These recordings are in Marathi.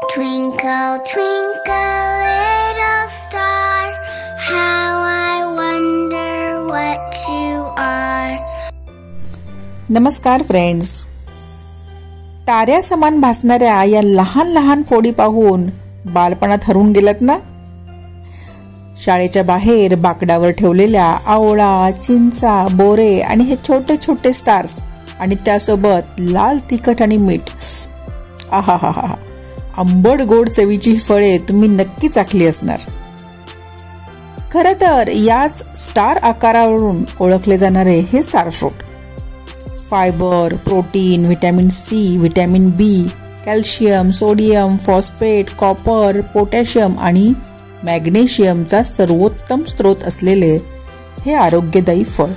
Twinkle, twinkle, little star, how I wonder what you are. नमस्कार फ्रेंड्स. ताऱ्यासमान भासणाऱ्या या लहान लहान फोडी पाहून बालपणात हरवून गेलात ना? शाळेच्या बाहेर बाकडावर ठेवलेल्या आवळा, चिंचा, बोरे आणि हे छोटे छोटे स्टार्स आणि त्यासोबत लाल तिखट आणि मीठ. आहाहाहा, आंबट गोड चवीची फळे तुम्ही नक्की चाखली असणार. खरं तर याच स्टार आकारावरून ओळखले जाणारे हे star fruit fibre, protein, vitamin C, vitamin B, calcium, sodium, phosphate, copper, potassium आणि मॅग्नेशियमचा सर्वोत्तम स्रोत असलेले हे आरोग्यदायी फळ.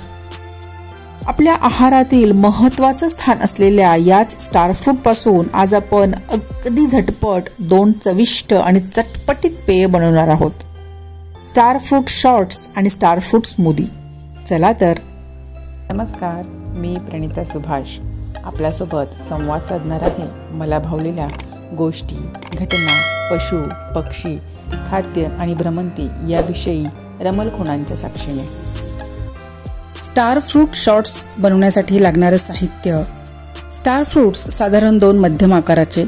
आपल्या आहारातील महत्त्वाचं स्थान असलेल्या याच स्टार फ्रूट पासून आज आपण अगदी झटपट 2 चविष्ट आणि चटपटीत पेय बनवणार आहोत. स्टार फ्रूट शॉर्ट्स आणि स्टार फ्रूट स्मूदी. चला तर. नमस्कार, मी प्रणिता सुभाष आपल्यासोबत संवाद साधणार आहे मला भावलेल्या गोष्टी, घटना, पशु, पक्षी, खाद्य आणि भ्रमंती याविषयी रमलखुणांच्या साक्षीने. स्टार फ्रूट शॉर्ट्स बनवण्यासाठी लागणारं साहित्य: स्टार फ्रूट्स साधारण 2 मध्यम आकाराचे,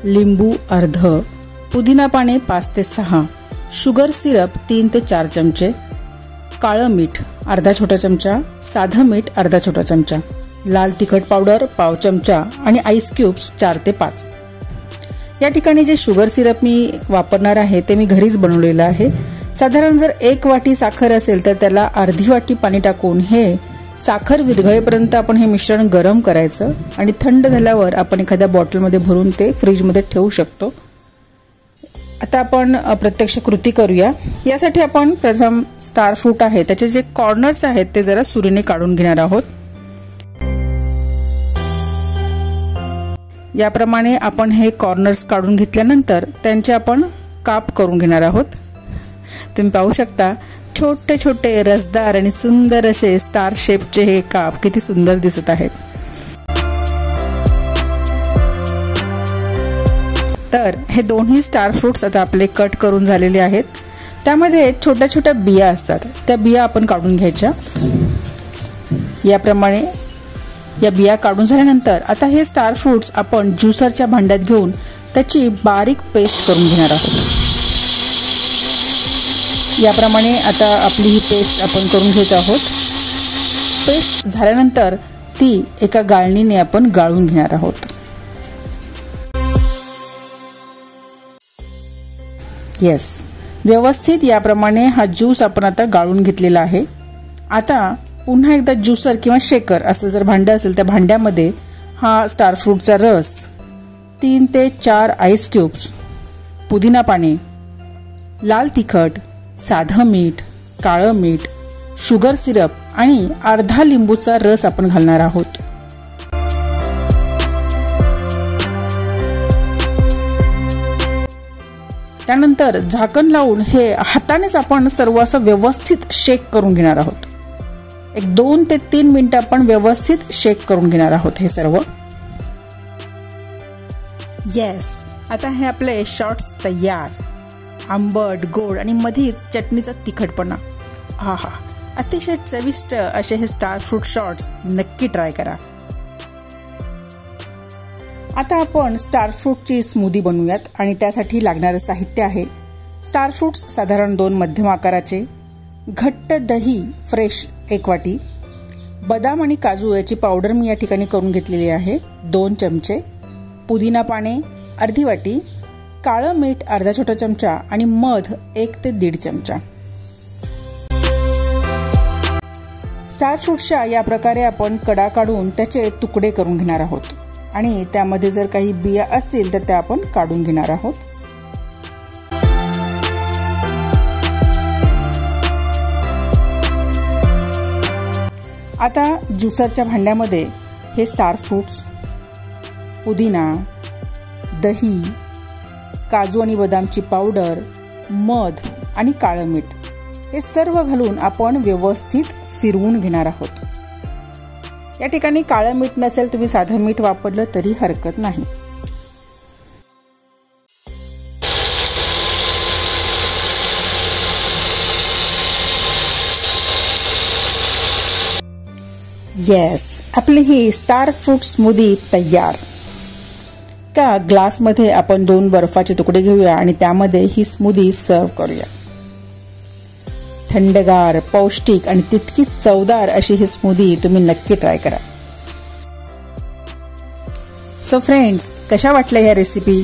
लिंबू अर्ध, पुदिना पाने 5 ते 6, शुगर सिरप 3 ते 4 चमचे, काळं मीठ अर्धा छोटा चमचा, साधं मीठ अर्धा छोटा चमचा, लाल तिखट पावडर पाव चमचा आणि आईस क्यूब्स 4 ते 5. या ठिकाणी जे शुगर सिरप मी वापरणार आहे ते मी घरीच बनवलेलं आहे. साधारण जर 1 वाटी साखर असेल तर त्याला अर्धी वाटी पाणी टाकून हे साखर विरघळेपर्यंत आपण हे मिश्रण गरम करायचं आणि थंड झाल्यावर आपण एखाद्या बॉटलमध्ये भरून ते फ्रीजमध्ये ठेवू शकतो. आता आपण प्रत्यक्ष कृती करूया. यासाठी आपण प्रथम स्टार फ्रूट आहे त्याचे जे कॉर्नर्स आहेत ते जरा सुरीने काढून घेणार आहोत. याप्रमाणे आपण हे कॉर्नर्स काढून घेतल्यानंतर त्यांचे आपण काप करून घेणार आहोत. तुम्ही पाहू शकता छोटे छोटे रसदार आणि सुंदर असे स्टार शेपचे हे काप किती सुंदर दिसत आहेत. तर हे दोन्ही स्टार फ्रूट्स आता आपले कट करून झालेले आहेत. त्यामध्ये छोट्या छोट्या बिया असतात, त्या बिया आपण काढून घ्यायच्या. याप्रमाणे या बिया काढून झाल्यानंतर आता हे स्टार फ्रूट्स आपण ज्युसरच्या भांड्यात घेऊन त्याची बारीक पेस्ट करून घेणार आहोत. याप्रमाणे आता आपली ही पेस्ट आपण करून घेत आहोत. पेस्ट झाल्यानंतर ती एका गाळणीने आपण गाळून घेणार आहोत. येस, व्यवस्थित याप्रमाणे हा ज्यूस आपण आता गाळून घेतलेला आहे. आता पुन्हा एकदा ज्युसर किंवा शेकर असं जर भांडं असेल त्या भांड्यामध्ये हा स्टार फ्रूटचा रस, 3 ते 4 आईस क्यूब्स, पुदिना पाने, लाल तिखट, साधं मीठ, काळं मीठ, शुगर सिरप आणि अर्धा लिंबूचा रस आपण घालणार आहोत. त्यानंतर झाकण लावून हे हातानेच आपण सर्व असं व्यवस्थित शेक करून घेणार आहोत. 2 ते 3 मिनिटं आपण व्यवस्थित शेक करून घेणार आहोत हे सर्व. येस, आता हे आपले शॉर्ट्स तयार. आंबट, गोड आणि मधीच चटणीचा तिखटपणा. आहा, अतिशय चविष्ट असे हे स्टार फ्रूट शॉर्ट्स नक्की ट्राय करा. आता आपण स्टार फ्रूटची स्मूदी बनवूयात आणि त्यासाठी लागणारं साहित्य आहे: स्टार फ्रूट्स साधारण 2 मध्यम आकाराचे, घट्ट दही फ्रेश 1 वाटी, बदाम आणि काजू याची पावडर मी या ठिकाणी करून घेतलेली आहे 2 चमचे, पुदिना पाने अर्धी वाटी, काळं मीठ अर्धा छोटा चमचा आणि मध 1 ते 1.5 चमचा. स्टार फ्रूटच्या या प्रकारे आपण कडा काढून त्याचे तुकडे करून घेणार आहोत आणि त्यामध्ये जर काही बिया असतील तर त्या आपण काढून घेणार आहोत. आता ज्युसरच्या भांड्यामध्ये हे स्टार फ्रूट्स, पुदिना, दही, काजू आणि बदामची पावडर, मध आणि काळं मीठ हे सर्व घालून आपण व्यवस्थित फिरवून घेणार आहोत. या ठिकाणी काळं मीठ नसेल तुम्ही साधं मीठ वापरलं तरी हरकत नाही. येस, आपली ही स्टार फ्रूट स्मूदी तयार. का ग्लासमध्ये आपण 2 बर्फाचे तुकडे घेऊया आणि त्यामध्ये ही स्मूदी सर्व करूया. थंडगार, पौष्टिक आणि तितकी चवदार अशी ही स्मूदी तुम्ही नक्की ट्राय करा. सो फ्रेंड्स, कशा वाटल्या या रेसिपी?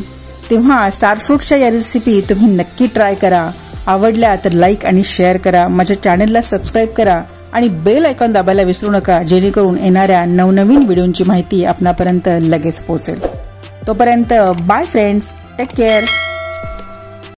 तेव्हा स्टार फ्रूटच्या या रेसिपी तुम्ही नक्की ट्राय करा. आवडल्या तर लाईक आणि शेअर करा. माझ्या चॅनलला सबस्क्राईब करा आणि बेल आयकॉन दाबायला विसरू नका, जेणेकरून येणाऱ्या नवनवीन व्हिडिओंची माहिती आपणापर्यंत लगेच पोहोचेल. तोपर्यंत बाय फ्रेंड्स, टेक केअर.